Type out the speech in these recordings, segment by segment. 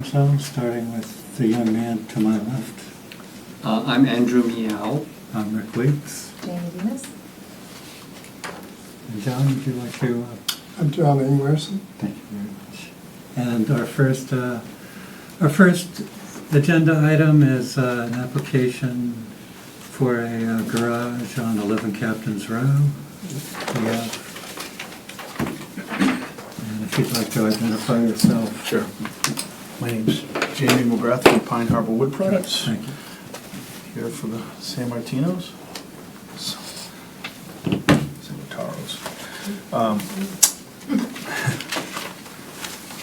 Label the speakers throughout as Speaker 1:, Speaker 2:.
Speaker 1: So, starting with the young man to my left.
Speaker 2: I'm Andrew Meow.
Speaker 1: I'm Rick Weeks.
Speaker 3: Jamie Demas.
Speaker 1: And John, would you like to?
Speaker 4: I'm John Ingwerson.
Speaker 1: Thank you very much. And our first agenda item is an application for a garage on 11 Captain's Row. We have, and if you'd like to identify yourself.
Speaker 5: Sure. My name's Jamie McGrath from Pine Harbor Wood Products.
Speaker 1: Thank you.
Speaker 5: Here for the San Martinos. San Mataros.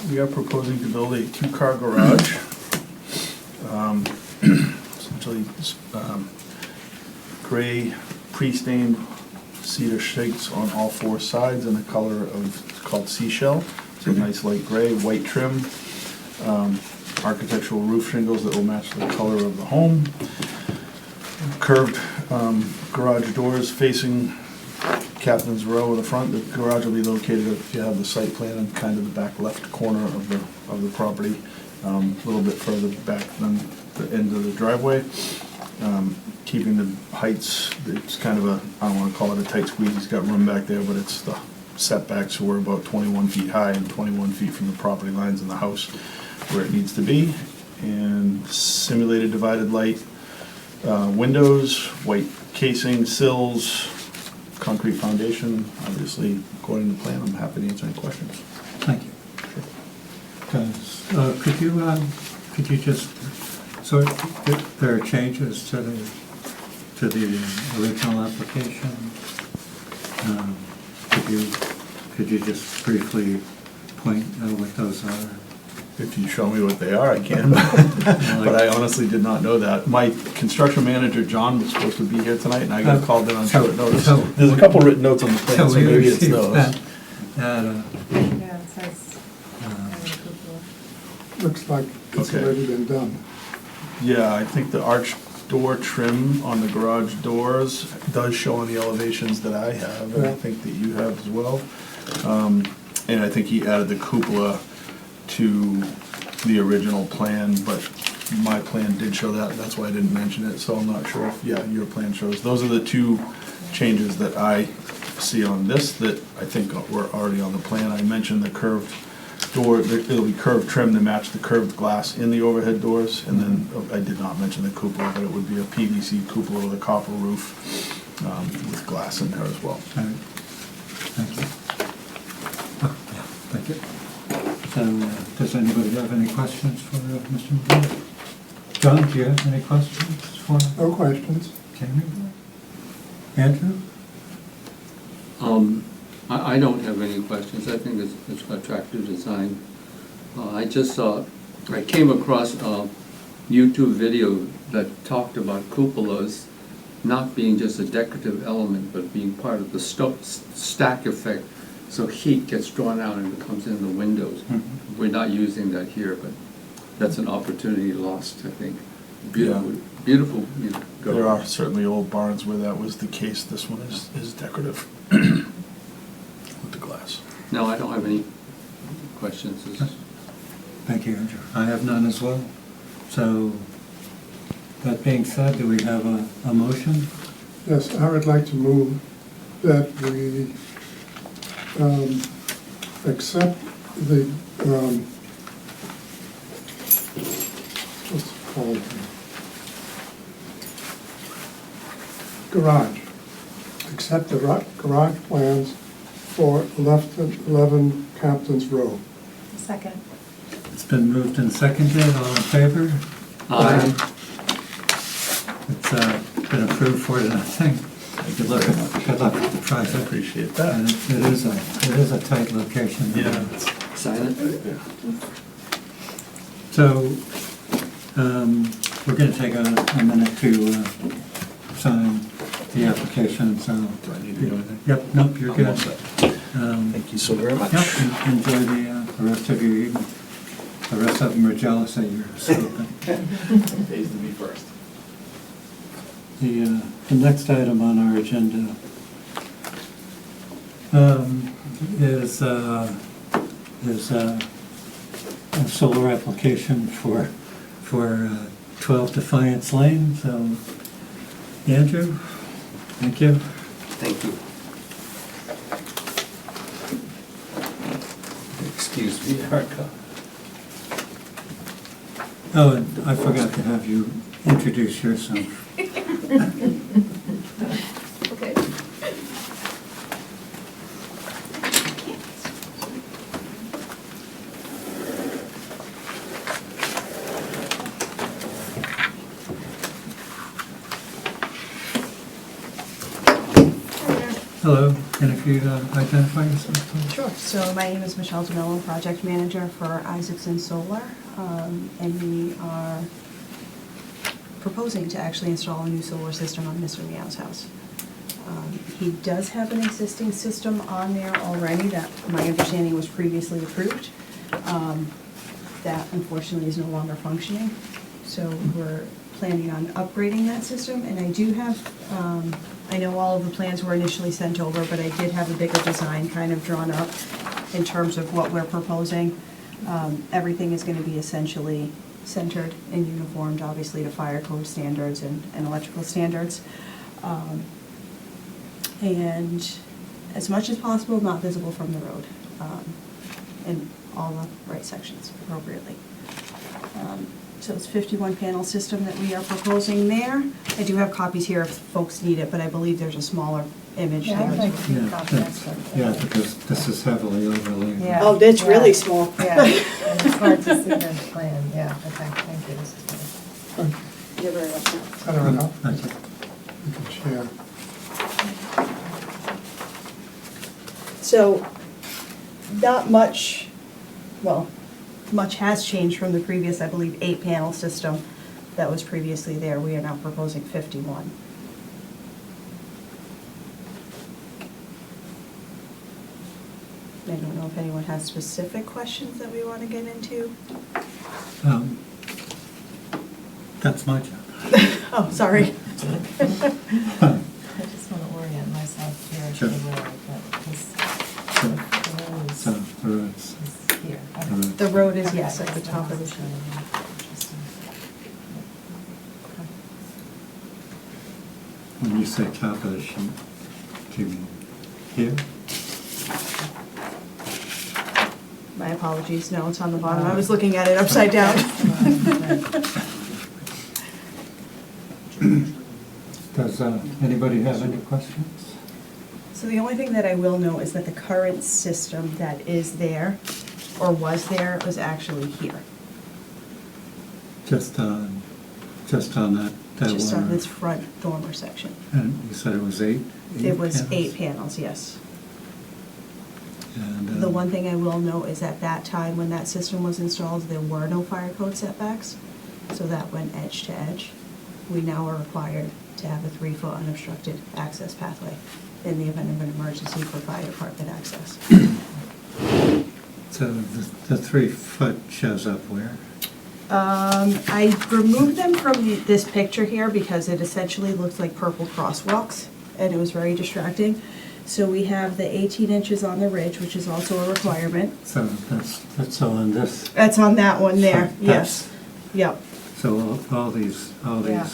Speaker 5: We are proposing to build a two-car garage. Essentially, gray pre-stained cedar shakes on all four sides in the color of, it's called seashell. It's a nice light gray, white trim. Architectural roof shingles that will match the color of the home. Curved garage doors facing Captain's Row in the front. The garage will be located, if you have the site plan, in kind of the back left corner of the property, a little bit further back than the end of the driveway. Keeping the heights, it's kind of a, I don't want to call it a tight squeeze, he's got room back there, but it's the setbacks were about 21 feet high and 21 feet from the property lines in the house where it needs to be. And simulated divided light windows, white casing, sills, concrete foundation. Obviously, according to plan, I'm happy to answer any questions.
Speaker 1: Thank you. Could you just sort, there are changes to the original application. Could you just briefly point out what those are?
Speaker 5: If you show me what they are, I can. But I honestly did not know that. My construction manager, John, was supposed to be here tonight, and I got called in on short notice. There's a couple written notes on the plan, so maybe it's those.
Speaker 3: Yeah, it says.
Speaker 4: Looks like it's
Speaker 5: Okay.
Speaker 4: already been done.
Speaker 5: Yeah, I think the arch door trim on the garage doors does show on the elevations that I have, and I
Speaker 4: Yeah.
Speaker 5: think that you have as well. And I think he added the cupola to the original plan, but my plan did show that, that's why I didn't mention it, so I'm not sure if, yeah, your plan shows. Those are the two changes that I see on this that I think were already on the plan. I mentioned the curved door, it'll be curved trim to match the curved glass in the overhead doors, and then I did not mention the cupola, but it would be a PVC cupola with a copper roof with glass in there as well.
Speaker 1: All right. Thank you. Oh, yeah, thank you. So, does anybody have any questions for Mr. McGrath? John, do you have any questions for
Speaker 4: No questions.
Speaker 1: Jamie? Andrew?
Speaker 2: I don't have any questions. I think it's an attractive design. I came across a YouTube video that talked about cupolas not being just a decorative element, but being part of the stack effect, so heat gets drawn out and it comes in the windows.
Speaker 1: Mhm.
Speaker 2: We're not using that here, but that's an opportunity lost, I think. Beautiful,
Speaker 5: Yeah.
Speaker 2: beautiful,
Speaker 5: There are certainly old barns where that was the case. This one is decorative with the glass.
Speaker 2: No, I don't have any questions.
Speaker 1: Thank you, Andrew. I have none as well. So, that being said, do we have a motion?
Speaker 4: Yes, I would like to move that we accept the, what's it called? Garage. Accept the garage plans for 11 Captain's Row.
Speaker 3: Second.
Speaker 1: It's been moved and seconded. All in favor?
Speaker 2: Aye.
Speaker 1: It's been approved 4-0. Good luck. Good luck with the
Speaker 5: I
Speaker 1: project.
Speaker 5: appreciate
Speaker 1: And
Speaker 5: that.
Speaker 1: it is a tight location.
Speaker 5: Yeah.
Speaker 2: Sign it?
Speaker 1: So, we're going to take a minute to sign the application, so.
Speaker 5: Do I need to do anything?
Speaker 1: Yep, nope, you're
Speaker 5: I'm
Speaker 1: good.
Speaker 5: all set. Thank you so very much.
Speaker 1: Yep, enjoy the rest of your evening. The rest of them are jealous that you're sleeping.
Speaker 5: Pays to be first.
Speaker 1: The next item on our agenda is a solar application for 12 Defiance Lane, so Andrew, thank you.
Speaker 2: Thank you. Excuse me, Erica.
Speaker 1: Oh, and I forgot to have you introduce yourself.
Speaker 6: Okay.
Speaker 1: Hello, and if you'd identify yourself, please.
Speaker 6: Sure. So my name is Michelle DeMello, Project Manager for Isaacson Solar, and we are proposing to actually install a new solar system on Mr. Meow's house. He does have an existing system on there already that my understanding was previously approved. That unfortunately is no longer functioning, so we're planning on upgrading that system, and I do have, I know all of the plans were initially sent over, but I did have a bigger design kind of drawn up in terms of what we're proposing. Everything is gonna be essentially centered and uniformed, obviously, to fire code standards and electrical standards. And as much as possible, not visible from the road, in all the right sections appropriately. So it's 51 panel system that we are proposing there. I do have copies here if folks need it, but I believe there's a smaller image
Speaker 3: Yeah, I'd
Speaker 6: there.
Speaker 3: like to
Speaker 1: Yeah,
Speaker 3: copy that stuff.
Speaker 1: Yeah, because this is heavily overlaid.
Speaker 3: Yeah.
Speaker 6: Oh, it's really
Speaker 3: Yeah.
Speaker 6: small.
Speaker 3: Yeah, and it's hard to see the plan, yeah, okay, thank you, this is good.
Speaker 6: You're very welcome.
Speaker 4: I don't know,
Speaker 1: Thank you.
Speaker 4: you can share.
Speaker 6: So, not much, well, much has changed from the previous, I believe, 8-panel system that was previously there. We are now proposing 51. I don't know if anyone has specific questions that we want to get into.
Speaker 1: That's my job.
Speaker 6: Oh, sorry.
Speaker 3: I just want to orient myself here to
Speaker 1: Sure.
Speaker 3: the road, but this,
Speaker 1: So,
Speaker 3: the road
Speaker 1: so
Speaker 3: is
Speaker 1: the roads.
Speaker 3: here.
Speaker 1: The road.
Speaker 6: The road is,
Speaker 3: Okay,
Speaker 6: yes, at the
Speaker 3: that's
Speaker 6: top
Speaker 3: what
Speaker 6: of
Speaker 3: I was
Speaker 6: the
Speaker 3: showing you. Interesting.
Speaker 1: When you say top of the sheet, do you mean here?
Speaker 6: My apologies, no, it's on the bottom. I was looking at it upside down.
Speaker 1: Does anybody have any questions?
Speaker 6: So the only thing that I will note is that the current system that is there, or was there, was actually here.
Speaker 1: Just on that one?
Speaker 6: Just on this front dormer section.
Speaker 1: And you said it was eight?
Speaker 6: It was
Speaker 1: panels?
Speaker 6: 8 panels, yes.
Speaker 1: And,
Speaker 6: The one thing I will note is at that time, when that system was installed, there were no fire code setbacks, so that went edge to edge. We now are required to have a 3-foot unobstructed access pathway in the event of an emergency for fire department access.
Speaker 1: So the 3 foot shows up where?
Speaker 6: I removed them from this picture here because it essentially looks like purple crosswalks, and it was very distracting. So we have the 18 inches on the ridge, which is also a requirement.
Speaker 1: So that's on this.
Speaker 6: That's on that one there,
Speaker 1: So
Speaker 6: yes. Yep.
Speaker 1: So all these,
Speaker 3: Yeah.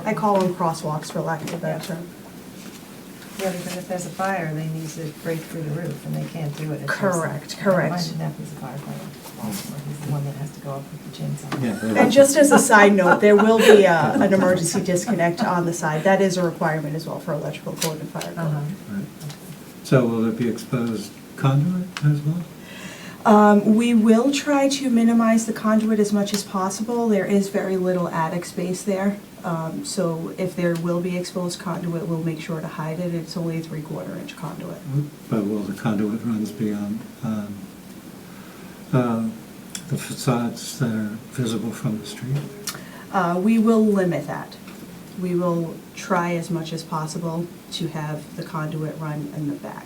Speaker 6: I call them crosswalks for lack of a better term.
Speaker 3: Yeah, because if there's a fire, they need to break through the roof, and they can't do it.
Speaker 6: Correct.
Speaker 3: Mine didn't have his firefighter, or he's the one that has to go up with the chainsaw.
Speaker 1: Yeah.
Speaker 6: And just as a side note, there will be an emergency disconnect on the side. That is a requirement as well for electrical code and fire
Speaker 3: Uh-huh.
Speaker 6: code.
Speaker 1: Right. So will there be exposed conduit as well?
Speaker 6: We will try to minimize the conduit as much as possible. There is very little attic space there. So if there will be exposed conduit, we'll make sure to hide it. It's only a 3/4 inch conduit.
Speaker 1: But will the conduit runs beyond the facades that are visible from the street?
Speaker 6: We will limit that. We will try as much as possible to have the conduit run in the back.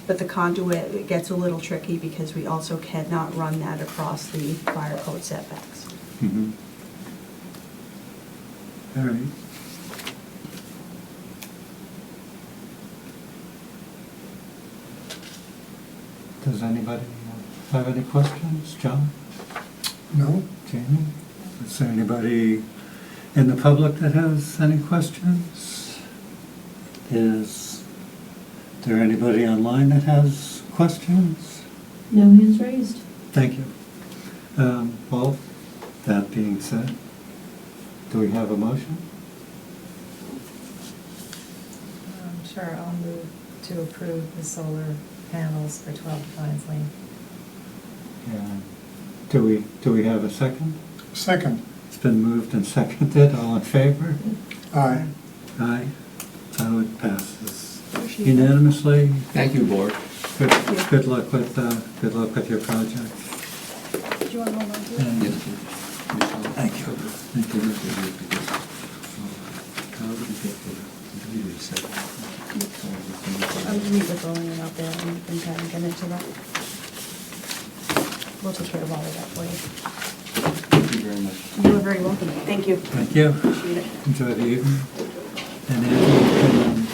Speaker 6: But the conduit, it gets a little tricky because we also cannot run that across the fire code setbacks.
Speaker 1: Mm-hmm. All right. Does anybody have any questions? John?
Speaker 4: No?
Speaker 1: Jamie? Is there anybody in the public that has any questions? Is there anybody online that has questions?
Speaker 7: No hands raised.
Speaker 1: Thank you. Well, that being said, do we have a motion?
Speaker 3: Sure, I'll move to approve the solar panels for 12 Pines Lane.
Speaker 1: And do we have a second?
Speaker 4: Second.
Speaker 1: It's been moved and seconded. All in favor?
Speaker 4: Aye.
Speaker 1: Aye. So it passes unanimously.
Speaker 2: Thank you, board.
Speaker 1: Good luck with your project.
Speaker 6: Do you want to hold on to it?
Speaker 1: And
Speaker 2: Yes,
Speaker 1: thank you. Thank you.
Speaker 6: I'll meet with Lillian out there and we can kind of get into that. We'll take care of all of that for you.
Speaker 2: Thank you very much.
Speaker 6: You are very welcome. Thank you.
Speaker 1: Thank you.
Speaker 6: Appreciate it.
Speaker 1: Enjoy the evening. And Andrew,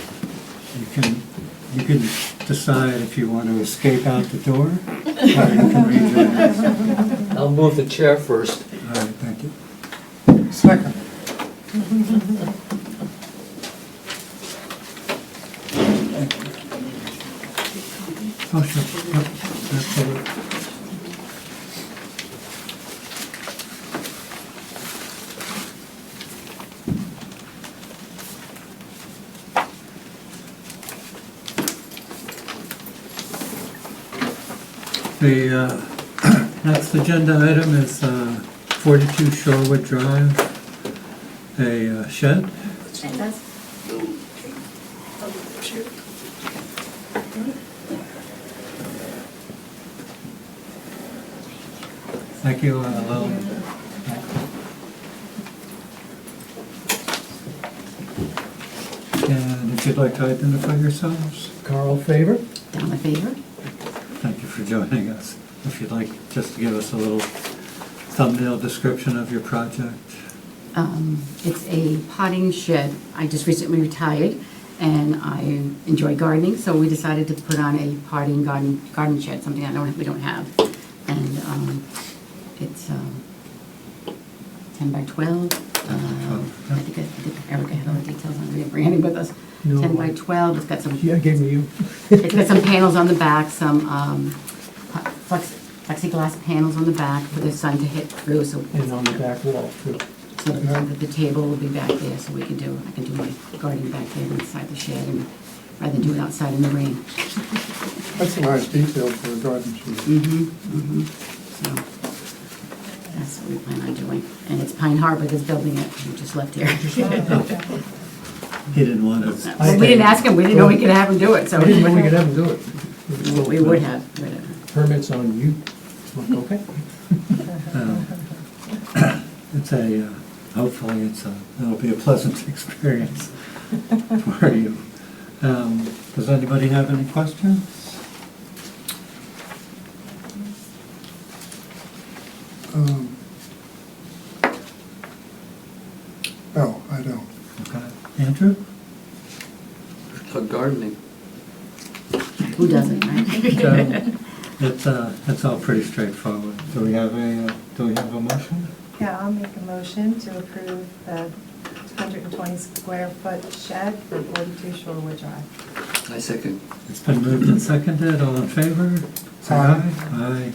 Speaker 1: you can decide if you want to escape out the door, or you can rejoin.
Speaker 8: I'll move the chair first.
Speaker 1: All right, thank you.
Speaker 4: Second.
Speaker 1: Oh, sure. Yep, absolutely. The next agenda item is 42 Shorewood Drive, a shed. Thank you, Lillian. And if you'd like to identify yourselves,
Speaker 8: Carl Favor?
Speaker 7: Down my favor.
Speaker 1: thank you for joining us. If you'd like just to give us a little thumbnail description of your project.
Speaker 7: It's a potting shed. I just recently retired and I enjoy gardening, so we decided to put on a potting garden shed, something we don't have. And it's 10 by 12. I think Erica had all the details on it. We have Randy with us.
Speaker 8: No,
Speaker 7: 10 by 12. It's got some.
Speaker 8: Yeah, I gave me you.
Speaker 7: It's got some panels on the back, some plexiglass panels on the back for the sun to hit through, so
Speaker 8: And on the back wall, too.
Speaker 7: that the table will be back there, so I can do my gardening back there inside the shed, and rather than do it outside in the rain.
Speaker 4: That's a nice detail for a garden shed.
Speaker 7: So that's what we plan on doing. And it's Pine Harbor that's building it. We just left here.
Speaker 1: He didn't want to.
Speaker 7: Well, we didn't ask him. We didn't know we could have him do it, so.
Speaker 8: I didn't know we could have them do it.
Speaker 7: We would have.
Speaker 8: Permits on you. Okay.
Speaker 1: It's hopefully it'll be a pleasant experience for you. Does anybody have any questions?
Speaker 4: No, I don't.
Speaker 1: Okay. Andrew?
Speaker 2: For gardening.
Speaker 7: Who doesn't, right?
Speaker 1: It's all pretty straightforward. Do we have a motion?
Speaker 3: Yeah, I'll make a motion to approve the 120 square foot shed for 42 Shorewood Drive.
Speaker 2: I second.
Speaker 1: It's been moved and seconded. All in favor? Say
Speaker 4: Aye.
Speaker 1: Aye.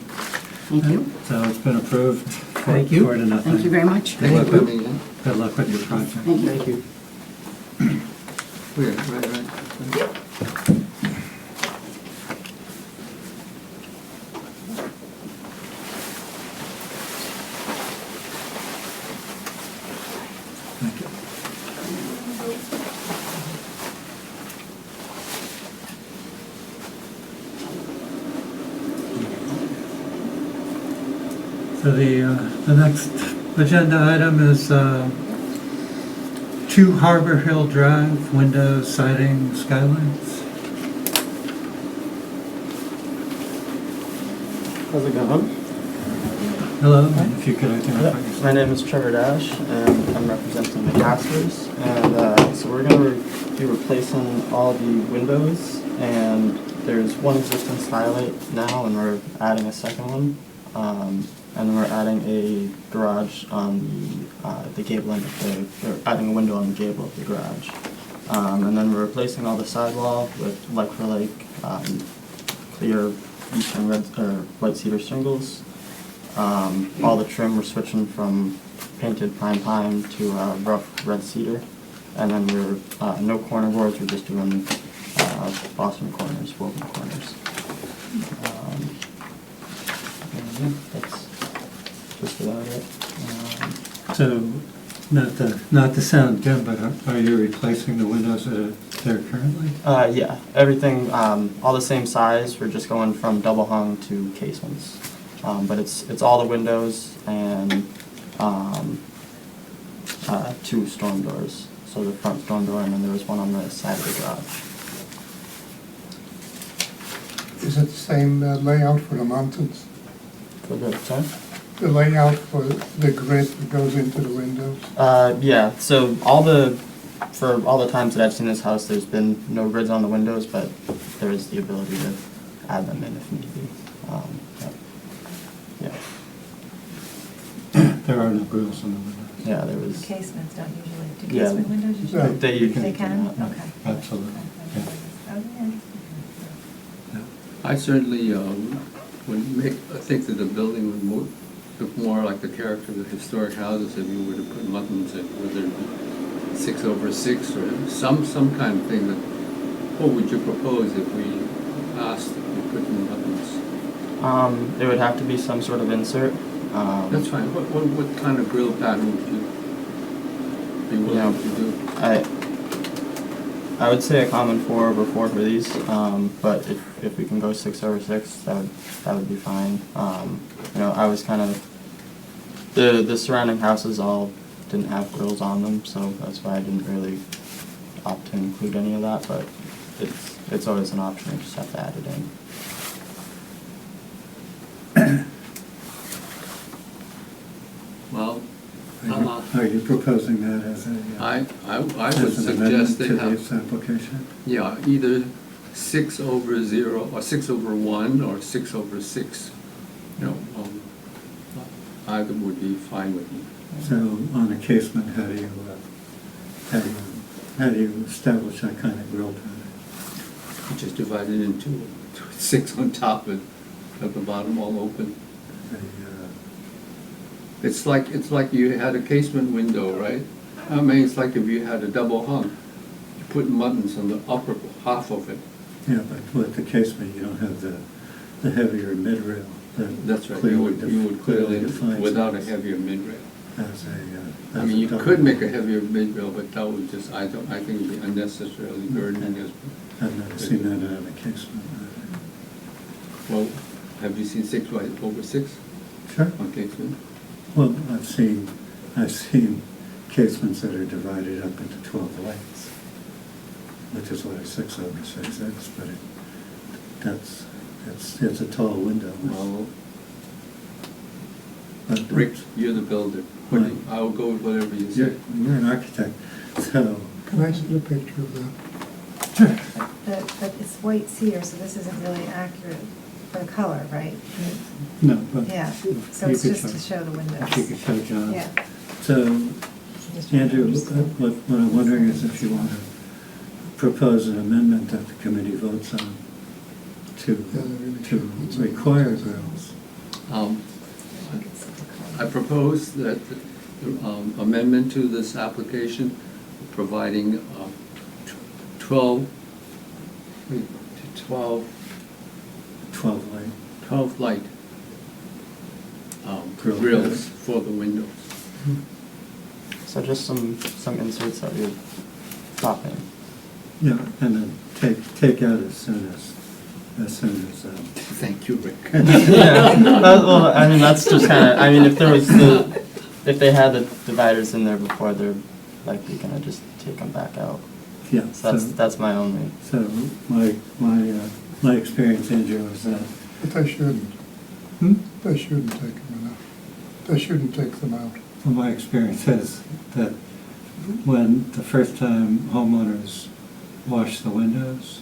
Speaker 7: Thank you.
Speaker 1: So it's been approved.
Speaker 8: Thank you.
Speaker 1: 4 to nothing.
Speaker 7: Thank you very much.
Speaker 1: Good luck
Speaker 2: Thank
Speaker 1: with,
Speaker 2: you.
Speaker 1: good luck with your project.
Speaker 7: Thank you.
Speaker 8: Thank you.
Speaker 2: Weird, right.
Speaker 1: Thank you. So the next agenda item is 2 Harbor Hill Drive, windows, siding, skylights.
Speaker 8: How's it going?
Speaker 1: Hello, and if you could identify yourself.
Speaker 9: My name is Trevor Dash, and I'm representing the Casters. And so we're going to be replacing all the windows, and there's one existing skylight now, and we're adding a second one. And we're adding a garage on the gable end of or adding a window on the gable of the garage. And then we're replacing all the sidewall with like-for-like clear eastern red or white cedar shingles. All the trim we're switching from painted prime pine to rough red cedar, and then we're no corner boards. We're just doing Boston corners, woven corners. And yeah, that's just about it.
Speaker 1: So, not to sound dim, but are you replacing the windows that are there currently?
Speaker 9: Yeah, everything all the same size. We're just going from double hung to casements. But it's all the windows and two storm doors. So the front storm door, and then there was one on the side of the garage.
Speaker 4: Is it the same layout for the mountains?
Speaker 9: For the, sorry?
Speaker 4: The layout for the grid that goes into the windows?
Speaker 9: Yeah, so for all the times that I've seen this house, there's been no grids on the windows, but there is the ability to add them in if need be. Yeah.
Speaker 1: There are no grills on the windows.
Speaker 9: Yeah, there was.
Speaker 3: Casements don't usually, do
Speaker 9: Yeah.
Speaker 3: casement windows usually?
Speaker 4: Yeah.
Speaker 9: They
Speaker 3: can?
Speaker 9: yeah.
Speaker 3: Okay.
Speaker 1: Absolutely, yeah.
Speaker 3: Oh, yeah.
Speaker 1: Yeah.
Speaker 2: I certainly I think that the building would look more like the character of the historic houses if you were to put muttons in, whether it be 6/6 or some kind of thing. That what would you propose if we asked that we put in muttons?
Speaker 9: It would have to be some sort of insert.
Speaker 2: That's fine. What kind of grill pattern would you be willing to do?
Speaker 9: I would say a common 4/4 for these, but if we can go 6/6, that would be fine. You know, I was kind of the surrounding houses all didn't have grills on them, so that's why I didn't really opt to include any of that. But it's always an option. You just have to add it in.
Speaker 2: Well,
Speaker 1: Are you proposing that as a,
Speaker 2: I would
Speaker 1: as an amendment
Speaker 2: suggest they
Speaker 1: to
Speaker 2: have.
Speaker 1: this application?
Speaker 2: Yeah, either 6/0 or 6/1 or 6/6. You know, either would be fine with me.
Speaker 1: So on a casement, how do you establish that kind of grill pattern?
Speaker 2: You just divide it into 6 on top and at the bottom all open. It's like you had a casement window, right? I mean, it's like if you had a double hung. You put muttons on the upper half of it.
Speaker 1: Yeah, but with the casement, you don't have the heavier mid-rail that
Speaker 2: That's right.
Speaker 1: clearly
Speaker 2: You would clearly
Speaker 1: defines
Speaker 2: without a
Speaker 1: it
Speaker 2: heavier mid-rail.
Speaker 1: as a.
Speaker 2: I mean, you could make a heavier mid-rail, but that would just, I think it'd be unnecessarily burdening us.
Speaker 1: I've never seen that in a casement.
Speaker 2: Well, have you seen 6/6
Speaker 1: Sure.
Speaker 2: on casement?
Speaker 1: Well, I've seen casements that are divided up into 12 lengths, which is what a 6/6 is, but it's a tall window.
Speaker 2: Well,
Speaker 1: But
Speaker 2: Rick, you're the builder.
Speaker 1: Right.
Speaker 2: I will go with whatever you
Speaker 1: You're,
Speaker 2: say.
Speaker 1: you're an architect, so.
Speaker 4: Can I see a picture of that?
Speaker 3: But it's white cedar, so this isn't really accurate for the color, right?
Speaker 1: No, but.
Speaker 3: Yeah, so
Speaker 1: you
Speaker 3: it's
Speaker 1: could
Speaker 3: just to show the windows.
Speaker 1: If you could show John.
Speaker 3: Yeah.
Speaker 1: So,
Speaker 3: Just trying to
Speaker 1: Andrew,
Speaker 3: understand.
Speaker 1: what I'm wondering is if you want to propose an amendment that the committee votes on to require grills.
Speaker 2: I propose that amendment to this application, providing 12 light
Speaker 1: Grill
Speaker 2: grills
Speaker 1: pattern.
Speaker 2: for the windows.
Speaker 9: So just some inserts that we would pop in.
Speaker 1: Yeah, and then take out as soon as.
Speaker 2: Thank you, Rick.
Speaker 9: Yeah, well, I mean, that's just kind of, I mean, if they had the dividers in there before, they're likely gonna just take them back out.
Speaker 1: Yeah.
Speaker 9: So that's my only.
Speaker 1: So my experience, Andrew, is that.
Speaker 4: But they shouldn't.
Speaker 1: Hmm?
Speaker 4: They shouldn't take them enough. They shouldn't take them out.
Speaker 1: Well, my experience is that when the first time homeowners wash the windows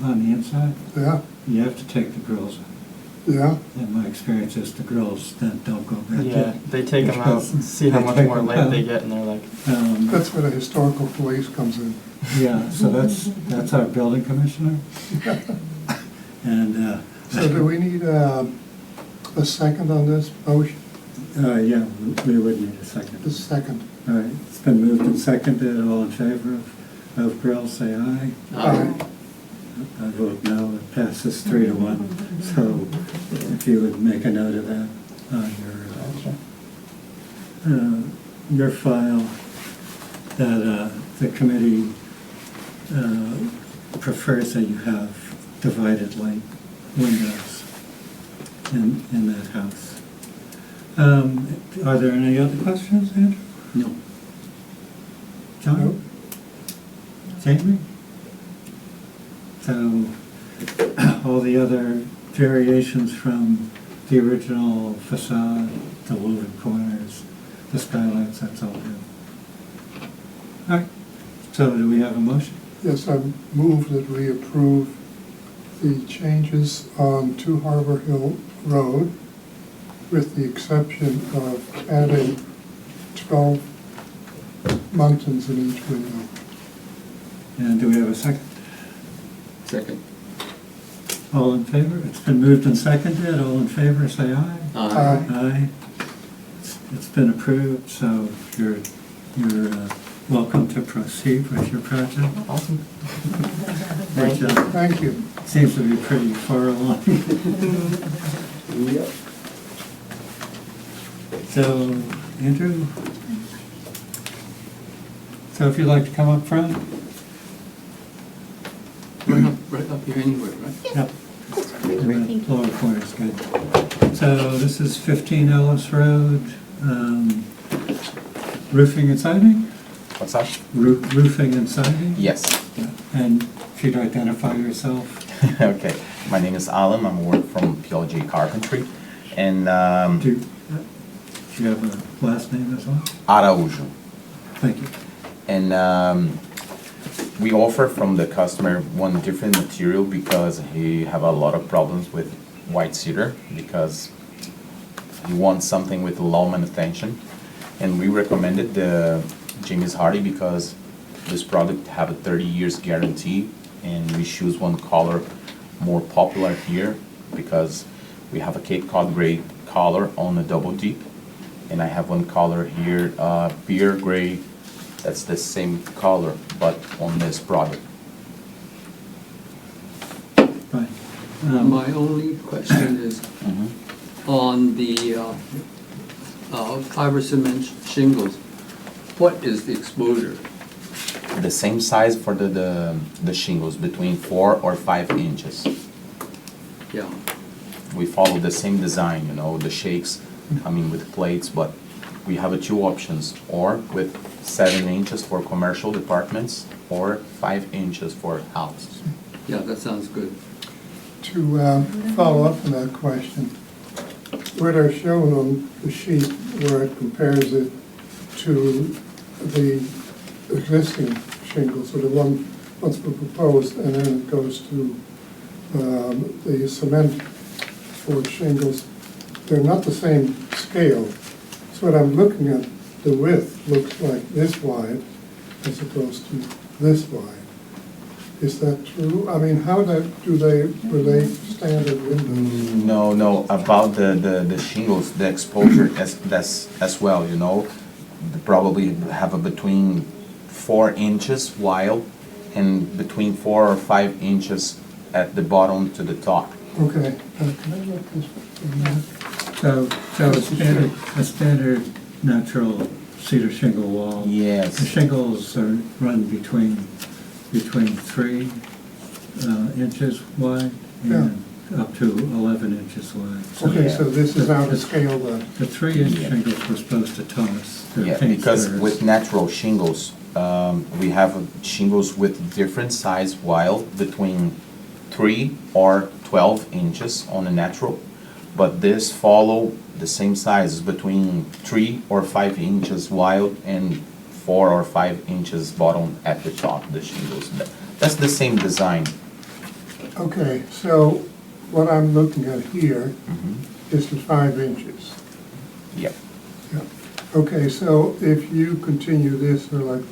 Speaker 1: on the inside,
Speaker 4: Yeah,
Speaker 1: you have to take the grills out.
Speaker 4: yeah.
Speaker 1: And my experience is the grills then don't go back
Speaker 9: Yeah,
Speaker 1: in.
Speaker 9: they take them out,
Speaker 1: Because
Speaker 9: see how
Speaker 1: they
Speaker 9: much
Speaker 1: take
Speaker 9: more
Speaker 1: them
Speaker 9: light they
Speaker 1: out.
Speaker 9: get, and they're like,
Speaker 4: That's where the historical police comes in.
Speaker 1: Yeah, so that's our building commissioner. And,
Speaker 4: So do we need a second on this motion?
Speaker 1: yeah, we would need a second.
Speaker 4: A second.
Speaker 1: All right, it's been moved and seconded, all in favor of grills, say aye.
Speaker 4: Aye.
Speaker 1: I vote no, it passes 3-1. So if you would make a note of that on your file, that the committee prefers that you have divided light windows in that house. Are there any other questions, Andrew?
Speaker 2: No.
Speaker 1: John? Jamie? So, all the other variations from the original facade, the woven corners, the skylights, that's all new. All right, so do we have a motion?
Speaker 4: Yes, I move that we approve the changes on 2 Harbor Hill Road, with the exception of adding 12 muntins in each window.
Speaker 1: And do we have a second?
Speaker 2: Second.
Speaker 1: All in favor? It's been moved and seconded, all in favor, say aye.
Speaker 4: Aye.
Speaker 1: Aye. It's been approved, so you're welcome to proceed with your project.
Speaker 9: awesome.
Speaker 1: Great job.
Speaker 4: Thank you.
Speaker 1: Seems to be pretty far along. So, Andrew? So if you'd like to come up front?
Speaker 2: Right up here anywhere, right?
Speaker 1: Yep. The lower corner's good. So this is 15 Ellis Road, roofing and siding?
Speaker 10: What's that?
Speaker 1: Roofing and siding?
Speaker 10: Yes.
Speaker 1: Yeah. And if you'd identify yourself?
Speaker 10: Okay. My name is Alan. I'm work from PLG Carpentry. And
Speaker 1: Do you have a last name as well?
Speaker 10: Araújo.
Speaker 1: Thank you.
Speaker 10: And we offer from the customer one different material because he have a lot of problems with white cedar because he wants something with low manutention. And we recommended the James Hardy because this product have a 30 years guarantee, and we choose one color more popular here because we have a Cape Cod gray color on the double deep, and I have one color here, beer gray, that's the same color but on this product.
Speaker 1: Fine.
Speaker 2: My only question is, on the fiber cement shingles, what is the exposure?
Speaker 10: The same size for the shingles, between 4 or 5 inches.
Speaker 2: Yeah,
Speaker 10: We follow the same design, you know, the shakes coming with plates, but we have 2 options, or with 7 inches for commercial departments, or 5 inches for houses.
Speaker 2: yeah, that sounds good.
Speaker 4: To follow up on that question, where they're shown on the sheet where it compares it to the existing shingles, or the ones we proposed, and then it goes to the cement for shingles, they're not the same scale. So what I'm looking at, the width looks like this wide as opposed to this wide. Is that true? I mean, were they standard windows?
Speaker 10: No, about the shingles, the exposure as well, you know. They probably have a between 4 inches wide and between 4 or 5 inches at the bottom to the top.
Speaker 4: Okay, can I look this from that?
Speaker 1: So a standard natural cedar shingle wall. The
Speaker 10: Yes,
Speaker 1: shingles are run between 3 inches wide and up to 11 inches wide. So
Speaker 4: Okay, so this is out of scale then?
Speaker 1: the 3-inch
Speaker 10: Yeah.
Speaker 1: shingles were supposed to tell us their
Speaker 10: yeah,
Speaker 1: paint
Speaker 10: because
Speaker 1: stirrers.
Speaker 10: with natural shingles, we have shingles with different size while between 3 or 12 inches on the natural, but this follow the same size, between 3 or 5 inches wide and 4 or 5 inches bottom at the top of the shingles. That's the same design.
Speaker 4: Okay, so what I'm looking at here
Speaker 10: Mhm.
Speaker 4: is the 5 inches.
Speaker 10: Yep.
Speaker 4: Yeah. Okay, so if you continue this or like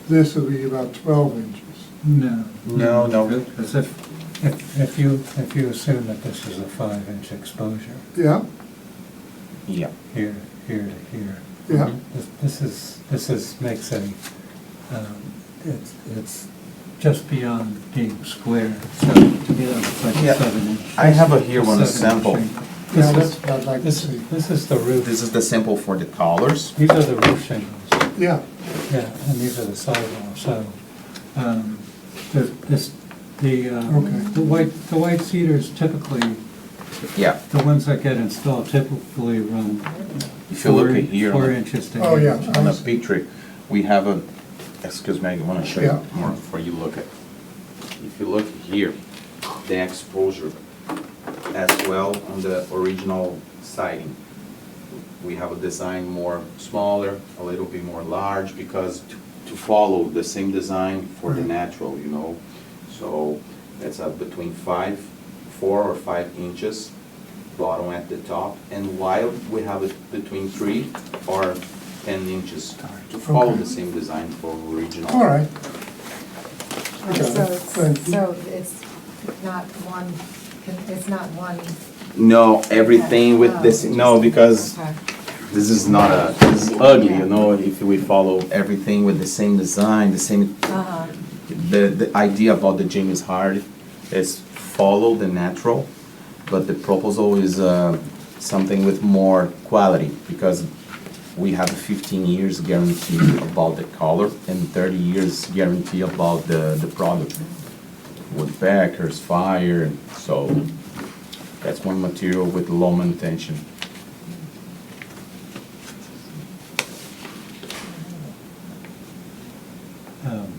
Speaker 4: this will be about 12 inches.
Speaker 1: No.
Speaker 10: No.
Speaker 1: Because if you assume that this is a 5-inch exposure,
Speaker 4: Yeah,
Speaker 10: Yeah.
Speaker 1: here to here,
Speaker 4: yeah,
Speaker 1: this is, makes a, it's just beyond being square, so to me that looks like
Speaker 10: Yeah.
Speaker 1: a 7-inch.
Speaker 10: I have a here one
Speaker 1: 7-inch
Speaker 10: sample.
Speaker 1: shingle.
Speaker 4: yeah,
Speaker 1: This is,
Speaker 4: that's what I'd like to see.
Speaker 1: this is the roof,
Speaker 10: This is the sample for the colors.
Speaker 1: these are the roof shingles,
Speaker 4: Yeah,
Speaker 1: yeah, and these are the sidewalls, so,
Speaker 4: Okay.
Speaker 1: the white cedars typically,
Speaker 10: Yeah.
Speaker 1: the ones that get installed typically run
Speaker 10: If you look at here.
Speaker 1: 4 inches to 8
Speaker 4: Oh, yeah.
Speaker 1: inches.
Speaker 10: On a picture, we have a, excuse me, I want to show you
Speaker 4: Yeah.
Speaker 10: more before you look at. If you look here, the exposure as well on the original siding. We have a design more smaller, a little bit more large, because to follow the same design for the
Speaker 4: Right.
Speaker 10: natural, you know. So that's between 4 or 5 inches bottom at the top, and wide we have it between 3 or 10 inches to follow
Speaker 4: Okay.
Speaker 10: the same design for original.
Speaker 4: all right.
Speaker 3: Oh,
Speaker 4: Okay,
Speaker 3: So
Speaker 4: thank
Speaker 3: it's,
Speaker 4: you.
Speaker 3: so it's not one.
Speaker 10: No, everything with
Speaker 3: Oh,
Speaker 10: this, no, because
Speaker 3: Okay.
Speaker 10: this is not this is ugly, you know, if we follow everything with the same design, the same,
Speaker 3: Uh-huh.
Speaker 10: the idea about the James Hard is follow the natural, but the proposal is something with more quality, because we have a 15 years guarantee about the color and 30 years guarantee about the product. Woodpeckers, fire, so that's one material with low manutention.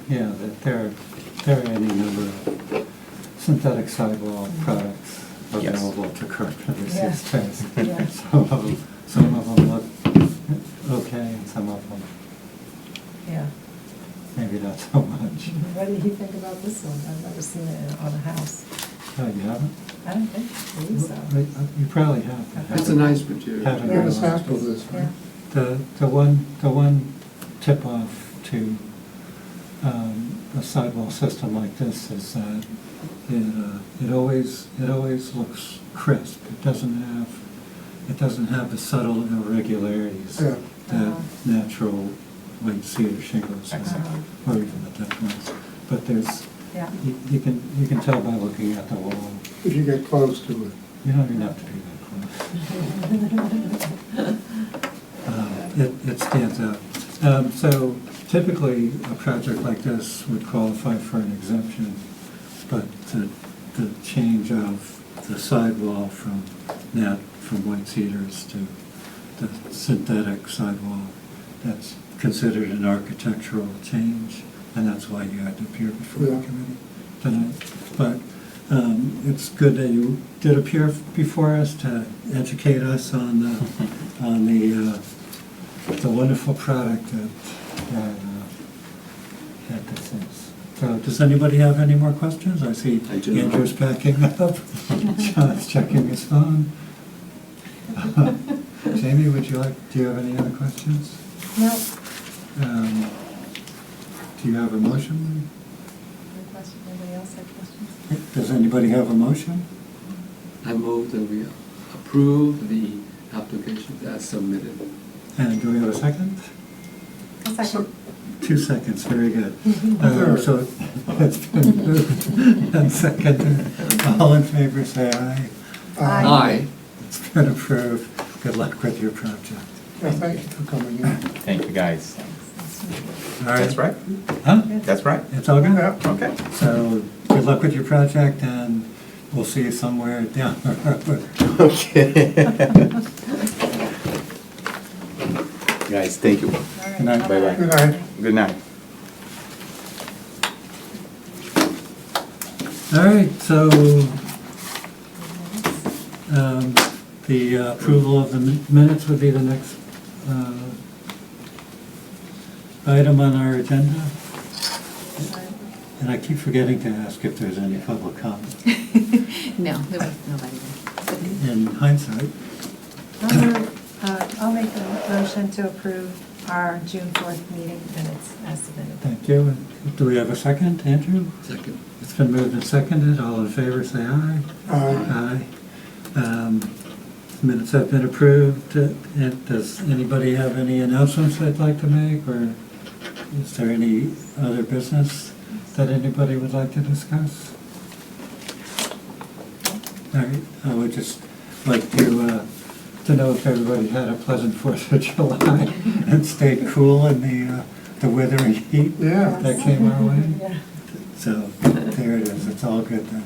Speaker 1: Yeah, there are any number of synthetic sidewall products
Speaker 10: Yes.
Speaker 1: available to carpenters
Speaker 3: Yeah.
Speaker 1: these days.
Speaker 3: Yeah.
Speaker 1: Some of them look okay, and some of them
Speaker 3: Yeah.
Speaker 1: maybe not so much.
Speaker 3: What do you think about this one? I've never seen it on a house.
Speaker 1: Oh, you haven't?
Speaker 3: I don't believe so.
Speaker 1: You probably have. but
Speaker 2: It's a
Speaker 1: haven't-
Speaker 2: nice material.
Speaker 1: haven't
Speaker 4: We have a
Speaker 1: realized.
Speaker 4: sample of this, right?
Speaker 3: Yeah.
Speaker 1: The one tip-off to a sidewall system like this is that it always looks crisp. It doesn't have the subtle irregularities
Speaker 4: Yeah.
Speaker 1: that natural white cedar shingles have,
Speaker 3: Exactly.
Speaker 1: or even the deck ones. But there's,
Speaker 3: Yeah.
Speaker 1: you can tell by looking at the wall.
Speaker 4: If you get close to it.
Speaker 1: You don't even have to be that close. It stands out. So typically, a project like this would qualify for an exemption, but the change of the sidewall from white cedars to the synthetic sidewall, that's considered an architectural change, and that's why you had to appear before the
Speaker 4: Yeah.
Speaker 1: committee tonight. But it's good that you did appear before us to educate us on the wonderful product that this is. So, does anybody have any more questions? I see
Speaker 2: I do.
Speaker 1: Andrew's packing up. John's checking his phone. Jamie, do you have any other questions?
Speaker 3: No.
Speaker 1: Do you have a motion?
Speaker 3: No question. Anybody else have questions?
Speaker 1: Does anybody have a motion?
Speaker 2: I move that we approve the applications as submitted.
Speaker 1: And do we have a second?
Speaker 3: A second.
Speaker 1: 2 seconds, very good.
Speaker 4: Third.
Speaker 1: So it's been moved and seconded. All in favor, say aye.
Speaker 3: Aye.
Speaker 2: Aye.
Speaker 1: It's been approved. Good luck with your project.
Speaker 4: Yeah, thank you for coming in.
Speaker 10: Thank you, guys.
Speaker 1: All right.
Speaker 10: That's right?
Speaker 1: Huh?
Speaker 10: That's right?
Speaker 1: It's all good?
Speaker 4: Yeah.
Speaker 10: Okay.
Speaker 1: So good luck with your project, and we'll see you somewhere down the road.
Speaker 10: Okay. Guys, thank you.
Speaker 3: All right.
Speaker 1: Good night.
Speaker 10: Bye-bye.
Speaker 4: Good night.
Speaker 10: Good night.
Speaker 1: All right, so the approval of the minutes would be the next item on our agenda. And I keep forgetting to ask if there's any public comment.
Speaker 11: No, there was nobody there.
Speaker 1: In hindsight,
Speaker 3: I'll make a motion to approve our June 4th meeting minutes as submitted.
Speaker 1: thank you. Do we have a second, Andrew?
Speaker 2: Second.
Speaker 1: It's been moved and seconded. All in favor, say aye.
Speaker 4: Aye.
Speaker 1: Aye. Minutes have been approved. And does anybody have any announcements they'd like to make, or is there any other business that anybody would like to discuss? All right, I would just like to know if everybody had a pleasant 4th of July and stayed cool in the withering heat
Speaker 4: Yeah.
Speaker 1: that came our way.
Speaker 3: Yeah.
Speaker 1: So, there it is, it's all good then.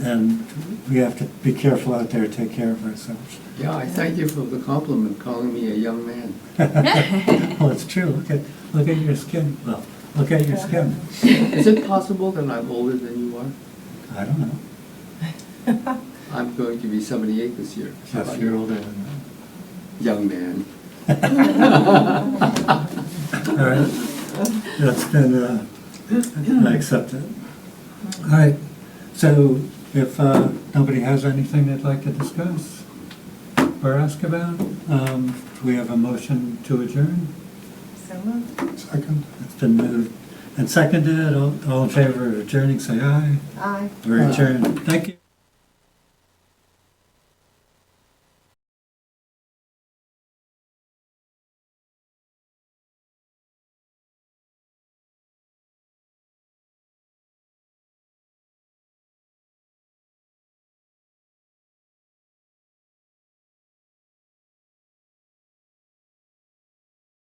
Speaker 1: And we have to be careful out there, take care of ourselves.
Speaker 2: Yeah, I thank you for the compliment, calling me a young man.
Speaker 1: Well, it's true, look at your skin, well, look at your skin.
Speaker 2: Is it possible that I'm older than you are?
Speaker 1: I don't know,
Speaker 2: I'm going to be 78 this year. How
Speaker 1: yes,
Speaker 2: about
Speaker 1: you're
Speaker 2: you?
Speaker 1: older than
Speaker 2: Young man.
Speaker 1: that. All right, that's been, I accept it. All right, so if nobody has anything they'd like to discuss or ask about, do we have a motion to adjourn?
Speaker 3: So moved.
Speaker 4: Second.
Speaker 1: It's been moved and seconded. All in favor of adjourning, say aye.
Speaker 3: Aye.
Speaker 1: We're adjourned. Thank you.